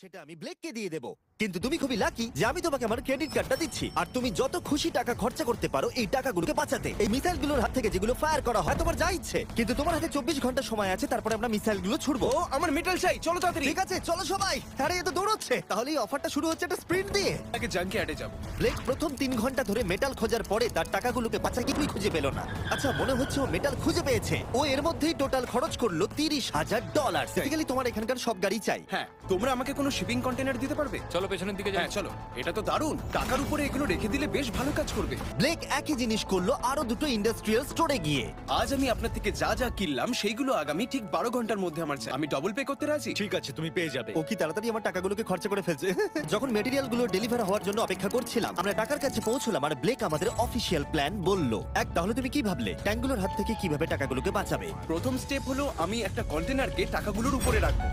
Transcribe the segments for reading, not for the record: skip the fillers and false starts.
সেটা আমি ব্লেককে দিয়ে দেবো। কিন্তু তুমি খুবই লাকি যে আমি তোমাকে আমার ক্রেডিট কার্ডটা দিচ্ছি, আর তুমি যত খুশি টাকা খরচা করতে পারো এই টাকাগুলোকে বাঁচাতে। এই মিসাইলগুলোর হাত থেকে যেগুলো ফায়ার করা হয় তোমার যা ইচ্ছে, কিন্তু তোমার হাতে 24 ঘন্টা সময় আছে, তারপরে আমরা মিসাইলগুলো ছুড়বো। ও আমার মেটাল চাই, চলো তাড়াতাড়ি। ঠিক আছে চলো সবাই। আরে এ তো দৌড়চ্ছে, তাহলে এই অফারটা শুরু হচ্ছে একটা স্প্রিন্ট দিয়ে। আগে জাঙ্কি অ্যাডে যাব। ব্লেক প্রথম 3 ঘন্টা ধরে মেটাল খোঁজার পরে তার টাকাগুলোকে বাঁচায় কিছুই খুঁজে পেল না। আচ্ছা মনে হচ্ছে ও মেটাল খুঁজে পেয়েছে। ও এর মধ্যেই টোটাল খরচ করলো $30,000। বেসিক্যালি তোমার এখানকার সব গাড়ি চাই। হ্যাঁ, তোমরা আমাকে কোনো শিপিং কন্টেনার দিতে পারবে? চলো পেছনের দিকে যাই। হ্যাঁ চলো, এটা তো দারুণ। টাকার উপরে এগুলো রেখে দিলে বেশ ভালো কাজ করবে। ব্লেক একই জিনিস করলো আরো দুটো ইন্ডাস্ট্রিয়াল স্টোরে গিয়ে। আজ আমি আপনার থেকে যা যা কিনলাম সেইগুলো আগামী ঠিক 12 ঘন্টার মধ্যে আমার চাই। আমি ডবল পে করতে রাজি। ঠিক আছে, তুমি পেয়ে যাবে। ও কি তাড়াতাড়ি আমার টাকাগুলোকে খরচা করে ফেলছে। যখন মেটেরিয়াল গুলো ডেলিভার হওয়ার জন্য অপেক্ষা করছিলাম, আমরা টাকার কাছে পৌঁছলাম আর ব্লেক আমাদের অফিসিয়াল প্ল্যান বললো। তাহলে তুমি কি ভাবলে ট্যাঙ্কগুলোর হাত থেকে কিভাবে টাকাগুলোকে বাঁচাবে? প্রথম স্টেপ হলো আমি একটা কন্টেনারকে টাকাগুলোর উপরে রাখবো।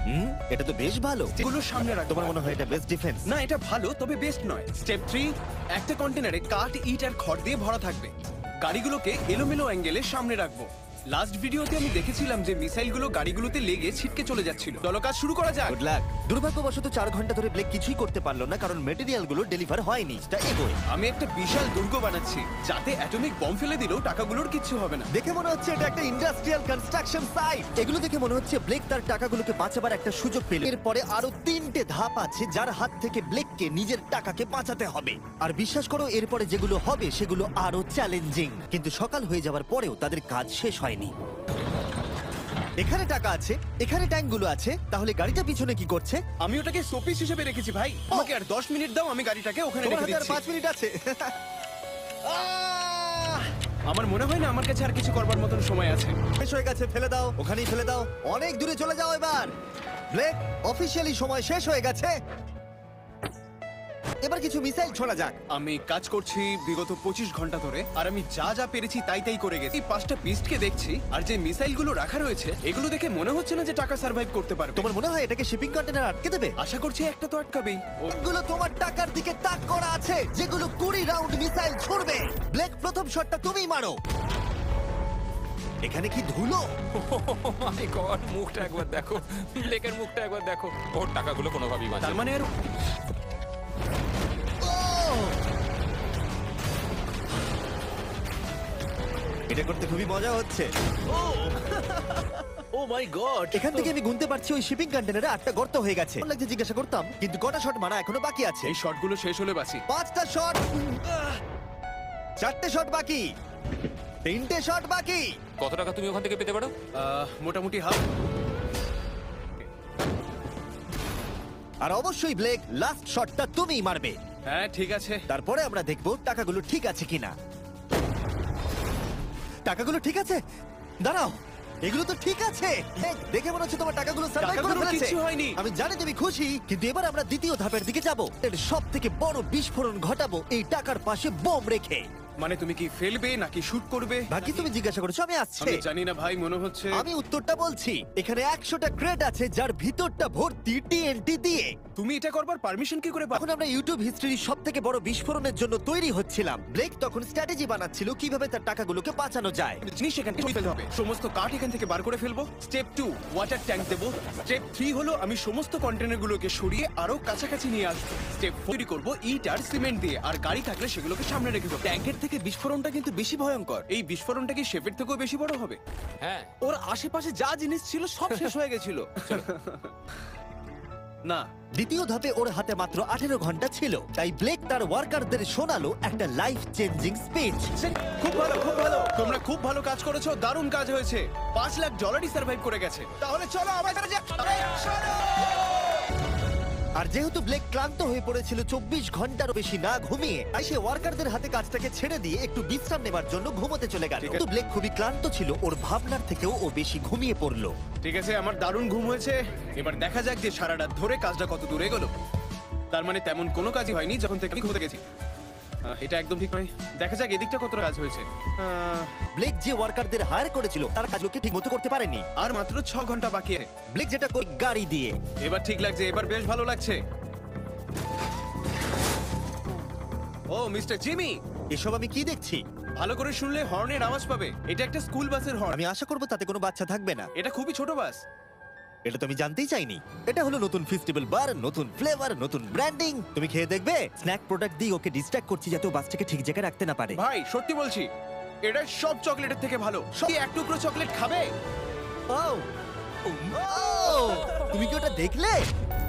এটা তো বেশ ভালো। এগুলোর সামনে রাখবো। তোমার মনে হয় এটা বেস্ট ডিফেন্স? না, এটা ভালো তবে বেস্ট নয়। স্টেপ 3, একটা কন্টেনারে কাঠ, ইট আর খড় দিয়ে ভরা থাকবে। গাড়িগুলোকে এলোমেলো অ্যাঙ্গেলে সামনে রাখবো। লাস্ট ভিডিওতে আমি দেখেছিলাম যে মিসাইলগুলো গাড়িগুলোতে লেগে ছিটকে চলে যাচ্ছিল। চলো কাজ শুরু করা যাক। Good luck. দুর্ভাগ্যবশত 4 ঘন্টা ধরে ব্লেক কিছুই করতে পারলো না, কারণ মেটেরিয়াল গুলো ডেলিভার হয়নি। তা এগোয়। আমি একটা বিশাল দুর্গ বানাচ্ছি যাতে অ্যাটমিক বম ফেলে দিলেও টাকাগুলোর কিচ্ছু হবে না। দেখে মনে হচ্ছে এটা একটা ইন্ডাস্ট্রিয়াল কনস্ট্রাকশন সাইট। এগুলো দেখে মনে হচ্ছে ব্লেক তার টাকাগুলোকে বাঁচাবার একটা সুযোগ পেল। এরপরে আরো 3টে ধাপ আছে যার হাত থেকে ব্লেককে নিজের টাকাকে বাঁচাতে হবে। আর বিশ্বাস করো এরপরে যেগুলো হবে সেগুলো আরো চ্যালেঞ্জিং। কিন্তু সকাল হয়ে যাওয়ার পরেও তাদের কাজ শেষ হয়নি। এখানে টাকা আছে, এখানে ট্যাঙ্কগুলো আছে, তাহলে গাড়িটা পিছনে কি করছে? আমি ওটাকে শোপিস হিসেবে রেখেছি ভাই। আমাকে আর 10 মিনিট দাও, আমি গাড়িটাকে ওখানে তোমার রেখে হাতে আর দিচ্ছি। 5 মিনিট আছে। আমার মনে হয় না আমার কাছে আর কিছু করবার মতন সময় আছে। শেষ হয়ে গেছে, ফেলে দাও, ওখানেই ফেলে দাও। অনেক দূরে চলে যাও এবার। ব্লেক, অফিসিয়ালি সময় শেষ হয়ে গেছে। এবার কিছু মিসাইল ছোড়া যাক। আমি কাজ করছি বিগত 25 ঘন্টা ধরে, আর আমি যা যা পেরেছি তাই তাই করে গেছি। এই 5টা পিস্টকে দেখছি, আর যে মিসাইলগুলো রাখা রয়েছে এগুলো দেখে মনে হচ্ছে না যে টাকা সার্ভাইভ করতে পারবে। তোমার মনে হয় এটাকে শিপিং কন্টেনার আটকে দেবে? আশা করছি একটা তো আটকাবেই। ওগুলো তোমার টাকার দিকে তাক করা আছে, যেগুলো 20 রাউন্ড মিসাইল ছুড়বে। ব্লেক, প্রথম শটটা তুমিই মারো। এখানে কি ধুলো! মাই গড, মুখটা একবার দেখো, ব্লেকের মুখটা একবার দেখো। ওর টাকাগুলো কোনোভাবেই তার বাঁচবে। মানে আর এটা করতে খুবই মজা হচ্ছে। ও মাই গড! এখান থেকে আমি গুনতে পারছি ওই শিপিং কন্টেনারে 8টা গর্ত হয়ে গেছে। ভালো লাগছে জিজ্ঞাসা করতাম, কিন্তু কটা শট মারা এখনো বাকি আছে? এই শটগুলো শেষ হলে বাঁচি। 5টা শট, 4টে শট বাকি, 3টে শট বাকি। কত টাকা তুমি ওখান থেকে পেতে পারো? মোটামুটি হাফ। আর অবশ্যই ব্লেক, লাস্ট শটটা তুমিই মারবে। হ্যাঁ ঠিক আছে। তারপরে আমরা দেখব টাকাগুলো ঠিক আছে কিনা। টাকাগুলো ঠিক আছে? দাঁড়াও, এগুলো তো ঠিক আছে। দেখে মনে হচ্ছে তোমার টাকাগুলো সার্ভাইভ করে টাকাগুলোর ফেলেছে। কিচ্ছু হয়নি। আমি জানি তুমি খুশি, কিন্তু এবার আমরা দ্বিতীয় ধাপের দিকে যাব। এর সবথেকে বড় বিস্ফোরণ ঘটাবো এই টাকার পাশে বোম রেখে। মানে তুমি কি ফেলবে নাকি শুট করবে? বাকি তুমি জিজ্ঞাসা করেছো, আমি আসছি। আমি জানি না ভাই, মনে হচ্ছে আমি উত্তরটা বলছি। এখানে 100টা ক্রেট আছে যার ভিতরটা ভর্তি টিএনটি দিয়ে। তুমি এটা করবার পারমিশন কি করে পাও? এখন আমরা ইউটিউব হিস্ট্রির সবথেকে বড় বিস্ফোরণের জন্য তৈরি হচ্ছিলাম। ব্লেক তখন স্ট্র্যাটেজি বানাচ্ছিল কিভাবে তার টাকাগুলোকে বাঁচানো যায়। জিনিস এখান থেকে ফেলতে হবে, সমস্ত কাঠ এখান থেকে বার করে ফেলবো। স্টেপ 2, ওয়াটার ট্যাঙ্ক দেবো। স্টেপ 3 হলো আমি সমস্ত কন্টেনারগুলোকে সরিয়ে আরো কাছাকাছি নিয়ে আসবো। স্টেপ 4 তৈরি করবো ইট আর সিমেন্ট দিয়ে, আর গাড়ি থাকলে সেগুলোকে সামনে রেখে দেবো। ট্যাঙ্কের থেকে বিস্ফোরণটা কিন্তু বেশি ভয়ঙ্কর। এই বিস্ফোরণটা কি শেপের থেকেও বেশি বড় হবে? হ্যাঁ। ওর আশেপাশে যা জিনিস ছিল সব শেষ হয়ে গেছিল। না, দ্বিতীয় ধাপে ওর হাতে মাত্র 18 ঘন্টা ছিল, তাই ব্লেক তার ওয়ার্কারদের শোনালো একটা লাইফ চেঞ্জিং স্পিচ। খুব ভালো, খুব ভালো। তোমরা খুব ভালো কাজ করেছো, দারুণ কাজ হয়েছে। $5 লাখ সার্ভাইভ করে গেছে। তাহলে চলো আবার আর যেহেতু ব্লেক ক্লান্ত হয়ে পড়েছিল 24 ঘন্টারও বেশি না ঘুমিয়ে, তাই সে ওয়ার্কারদের হাতে কাজটাকে ছেড়ে দিয়ে একটু বিশ্রাম নেবার জন্য ঘুমোতে চলে গেল। কিন্তু ব্লেক খুবই ক্লান্ত ছিল, ওর ভাবনার থেকেও ও বেশি ঘুমিয়ে পড়লো। ঠিক আছে, আমার দারুণ ঘুম হয়েছে। এবার দেখা যাক যে সারা রাত ধরে কাজটা কত দূরে গেল। তার মানে তেমন কোনো কাজই হয়নি যখন থেকে আমি ঘুমোতে গেছি। এটা একদম ঠিক নয়। দেখা যাক এদিকটা কত কাজ হয়েছে। ব্লেক যে ওয়ার্কারদের হায়ার করেছিল তার কাজকে ঠিক মতো করতে পারেনি। আর মাত্র 6 ঘন্টা বাকি আছে। ব্লেক যেটা করে গাড়ি দিয়ে। এবার ঠিক লাগছে, এবার বেশ ভালো লাগছে। ও মিস্টার জিমি, এসব আমি কি দেখছি? ভালো করে শুনলে হর্নের আওয়াজ পাবে। এটা একটা স্কুল বাসের হর্ন। আমি আশা করবো তাতে কোনো বাচ্চা থাকবে না। এটা খুবই ছোট বাস। এটা তুমি জানতেই চাইনি। এটা হলো নতুন ফেস্টিভ্যাল বার, নতুন ফ্লেভার, নতুন ব্র্যান্ডিং। তুমি খেয়ে দেখবে। স্ন্যাক প্রোডাক্ট দিয়ে ওকে ডিস্ট্র্যাক্ট করছি যাতে ও বাসটাকে ঠিক জায়গায় রাখতে না পারে। ভাই সত্যি বলছি, এটা সব চকলেটের থেকে ভালো। কি এক টুকরো চকলেট খাবে? ও তুমি কি ওটা দেখলে?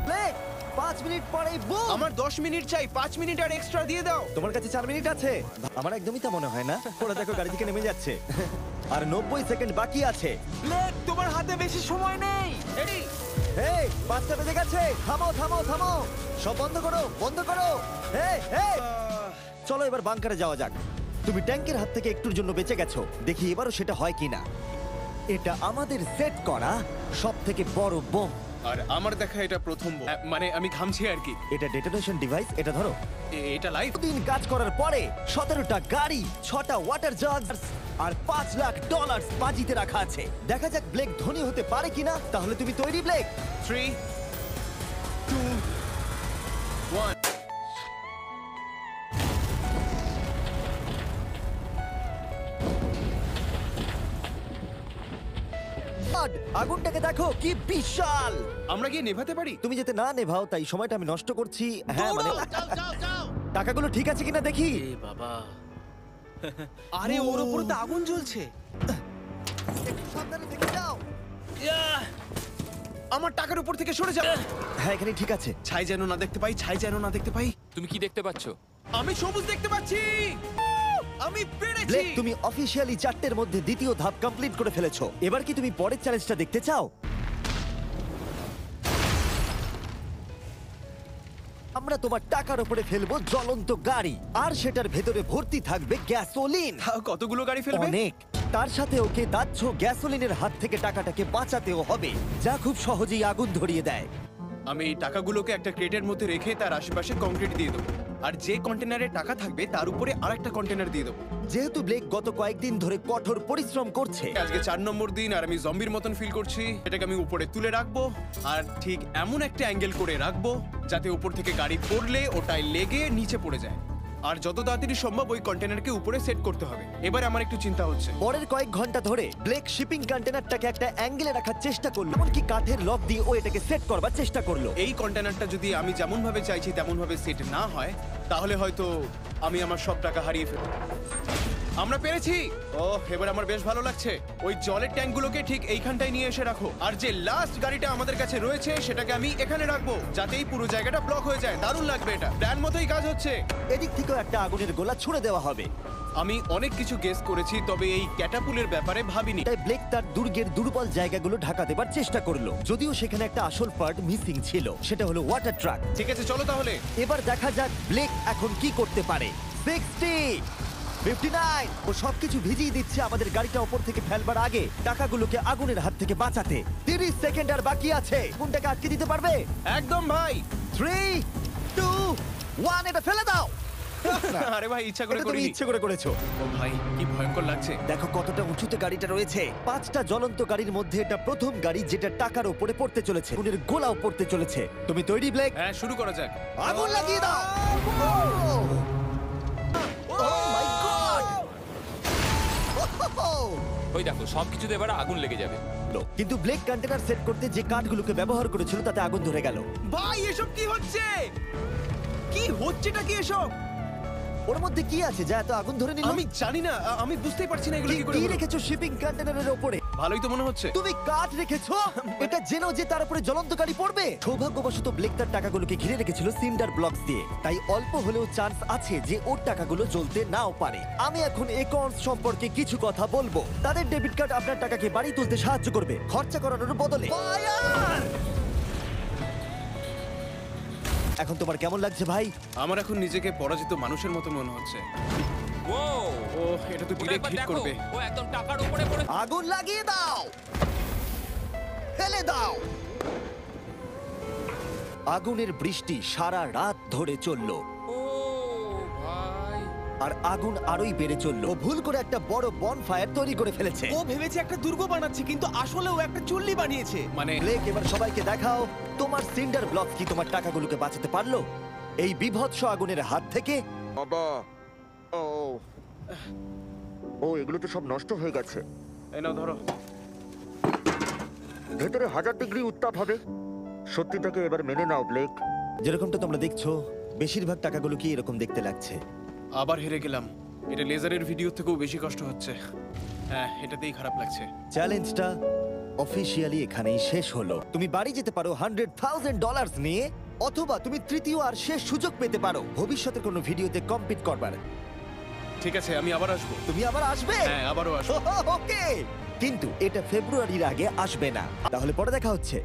ব্লেক, 5 মিনিট পরেই বুম। আমার 10 মিনিট চাই, 5 মিনিট আর এক্সট্রা দিয়ে দাও। তোমার কাছে 4 মিনিট আছে? আমার একদমই তা মনে হয় না। ওরা দেখো গাড়ি থেকে নেমে যাচ্ছে। আর 90 সেকেন্ড বাকি আছে। ব্লেক, তোমার হাতে বেশি সময় নেই। রেডি? এই 5টা বেজে গেছে। থামো থামো থামো, সব বন্ধ করো, বন্ধ করো। এই এই, চলো এবার বাংকারে যাওয়া যাক। তুমি ট্যাঙ্কের হাত থেকে একটুর জন্য বেঁচে গেছো। দেখি এবারও সেটা হয় কিনা। এটা আমাদের সেট করা সব থেকে বড় বোম। আর আমার দেখা এটা প্রথম বোম। মানে আমি ঘামছি আর কি। এটা ডেটোনেশন ডিভাইস। এটা ধরো। এটা লাইভ? দিন কাজ করার পরে 17টা গাড়ি, 6টা ওয়াটার জাগস আর $5 লাখ বাজিতে রাখা আছে। দেখা যাক ব্লেক ধনী হতে পারে কিনা। তাহলে তুমি তৈরি ব্লেক? 3 2 1 আগুনটাকে দেখো কি বিশাল। আমরা গিয়ে নেভাতে পারি? তুমি যেতে না নেভাও তাই সময়টা আমি নষ্ট করছি। হ্যাঁ মানে টাকাগুলো ঠিক আছে কিনা দেখি। আরে ওর উপরে তো আগুন জ্বলছে। একটু সাবধানে দেখে যাও। আমার টাকার উপর থেকে সরে যাও। হ্যাঁ এখানে ঠিক আছে। ছাই যেন না দেখতে পাই, ছাই যেন না দেখতে পাই। তুমি কি দেখতে পাচ্ছ? আমি সবুজ দেখতে পাচ্ছি। আমি পেরেছি। ব্লেক তুমি অফিশিয়ালি 4টের মধ্যে দ্বিতীয় ধাপ কমপ্লিট করে ফেলেছো। এবার কি তুমি পরের চ্যালেঞ্জটা দেখতে চাও? আমরা তোমার টাকার উপরে ফেলবো জ্বলন্ত গাড়ি, আর সেটার ভেতরে ভর্তি থাকবে গ্যাসোলিন। কতগুলো গাড়ি ফেলবে? অনেক। তার সাথে ওকে দাহ্য গ্যাসোলিনের হাত থেকে টাকাটাকে বাঁচাতেও হবে, যা খুব সহজেই আগুন ধরিয়ে দেয়। আমি এই টাকাগুলোকে একটা ক্রেটের মধ্যে রেখে তার আশেপাশে কংক্রিট দিয়ে দেবো। আর যে কন্টেনারে টাকা থাকবে তার উপরে আরেকটা কন্টেনার দিয়ে দেবো। যেহেতু ব্লেক গত কয়েকদিন ধরে কঠোর পরিশ্রম করছে, আজকে 4 নম্বর দিন আর আমি জম্বির মতন ফিল করছি। এটাকে আমি উপরে তুলে রাখবো আর ঠিক এমন একটা অ্যাঙ্গেল করে রাখবো যাতে উপর থেকে গাড়ি পড়লে ওটাই লেগে নিচে পড়ে যায়। আর যত তাড়াতাড়ি সম্ভব ওই কন্টেনারকে উপরে সেট করতে হবে। এবার আমার একটু চিন্তা হচ্ছে। পরের কয়েক ঘন্টা ধরে ব্লেক শিপিং কন্টেনারটাকে একটা অ্যাঙ্গেলে রাখার চেষ্টা করলো, এমনকি কাঠের লক দিয়ে ও এটাকে সেট করবার চেষ্টা করলো। এই কন্টেনারটা যদি আমি যেমন ভাবে চাইছি তেমন ভাবে সেট না হয়, তাহলে হয়তো আমি আমার সব টাকা হারিয়ে ফেলবো। আমরা পেরেছি। ও এবার আমার বেশ ভালো লাগছে। ওই জলের ট্যাঙ্কগুলোকে ঠিক এইখানটায় নিয়ে এসে রাখো। আর যে লাস্ট গাড়িটা আমাদের কাছে রয়েছে সেটাকে আমি এখানে রাখবো, যাতে এই পুরো জায়গাটা ব্লক হয়ে যায়। দারুণ লাগবে এটা। প্ল্যান মতোই কাজ হচ্ছে। এদিক থেকেও একটা আগুনের গোলা ছুড়ে দেওয়া হবে। আমি অনেক কিছু গেস করেছি, তবে এই ক্যাটাপুলের ব্যাপারে ভাবিনি। তাই ব্লেক তার দুর্গের দুর্বল জায়গাগুলো ঢাকা দেবার চেষ্টা করলো, যদিও সেখানে একটা আসল পার্ট মিসিং ছিল, সেটা হলো ওয়াটার ট্রাক। ঠিক আছে চলো তাহলে। এবার দেখা যাক ব্লেক এখন কি করতে পারে। 60, 59, ও সবকিছু ভিজিয়ে দিচ্ছে আমাদের গাড়িটা ওপর থেকে ফেলবার আগে টাকাগুলোকে আগুনের হাত থেকে বাঁচাতে। 30 সেকেন্ড আর বাকি আছে। কোনটাকে আটকে দিতে পারবে? একদম ভাই। 3, 2, 1, এটা ফেলে দাও। আরে ভাই ইচ্ছা করে এটা তুমি করিনি। ইচ্ছে করে করেছো। ও ভাই কি ভয়ঙ্কর লাগছে। দেখো কতটা উঁচুতে গাড়িটা রয়েছে। 5টা জ্বলন্ত গাড়ির মধ্যে এটা প্রথম গাড়ি যেটা টাকার উপরে পড়তে চলেছে, আগুনের গোলাও পড়তে চলেছে। তুমি তৈরি ব্লেক? হ্যাঁ শুরু করা যাক। আগুন লাগিয়ে দাও। Oh my God! ওই দেখো সবকিছুতে এবার আগুন লেগে যাবে। কিন্তু ব্লেক কন্টেনার সেট করতে যে কাঠগুলোকে ব্যবহার করেছিল তাতে আগুন ধরে গেল। ভাই এসব কি হচ্ছে? কি হচ্ছেটা কি এসব? ওর মধ্যে কি আছে যা এত আগুন ধরে নিল? আমি জানি না। আমি বুঝতেই পারছি না এগুলো কি করে কি হলো। রেখেছো শিপিং কন্টেনারের উপরে? ভালোই তো মনে হচ্ছে। তুমি কাঠ রেখেছো? এটা জেনো যে তার উপরে জ্বলন্ত গাড়ি পড়বে। সৌভাগ্যবশত ব্লেক তার টাকাগুলোকে ঘিরে রেখেছিল সিন্ডার ব্লকস দিয়ে, তাই অল্প হলেও চান্স আছে যে ওর টাকাগুলো জ্বলতে নাও পারে। আমি এখন একর্নস সম্পর্কে কিছু কথা বলবো। তাদের ডেবিট কার্ড আপনার টাকাকে বাড়ি তুলতে সাহায্য করবে, খরচা করানোর বদলে। এখন তোমার কেমন লাগছে ভাই? আমার এখন নিজেকে পরাজিত মানুষের মতো মনে হচ্ছে। ও ও এটা তো ডিরেক্ট হিট করবে। ও একদম টাকার উপরে পড়ে। আগুন লাগিয়ে দাও, ফেলে দাও। আগুনের বৃষ্টি সারা রাত ধরে চললো, ও ভাই আর আগুন আরোই বেড়ে চললো। ও ভুল করে একটা বড় বনফায়ার তৈরি করে ফেলেছে। ও ভেবেছে একটা দুর্গ বানাচ্ছে, কিন্তু আসলে ও একটা চুল্লি বানিয়েছে। মানে ব্লেক এবার সবাইকে দেখাও তোমার সিন্ডার ব্লক কি তোমার টাকাগুলোকে বাঁচাতে পারলো এই বিভৎস আগুনের হাত থেকে? বাবা, ও ও এগুলো তো সব নষ্ট হয়ে গেছে। এই নাও ধরো। ভেতরে 1000 ডিগ্রি উত্তাপ হবে। সত্যিটাকে এবার মেনে নাও ব্লেক। যেরকমটা তোমরা দেখছো বেশিরভাগ টাকাগুলো কি এরকম দেখতে লাগছে। আবার হেরে গেলাম। এটা লেজারের ভিডিও থেকেও বেশি কষ্ট হচ্ছে। হ্যাঁ, এটাতেই খারাপ লাগছে। চ্যালেঞ্জটা অফিসিয়ালি এখানেই শেষ হলো। তুমি বাড়ি যেতে পারো $100,000 নিয়ে, অথবা তুমি তৃতীয় আর শেষ সুযোগ পেতে পারো ভবিষ্যতের কোনো ভিডিওতে কম্পিট করবার। ঠিক আছে, আমি আবার আসবো। তুমি আবার আসবে? হ্যাঁ, আবারও আসবো। ওকে, কিন্তু এটা ফেব্রুয়ারির আগে আসবে না। তাহলে পরে দেখা হচ্ছে।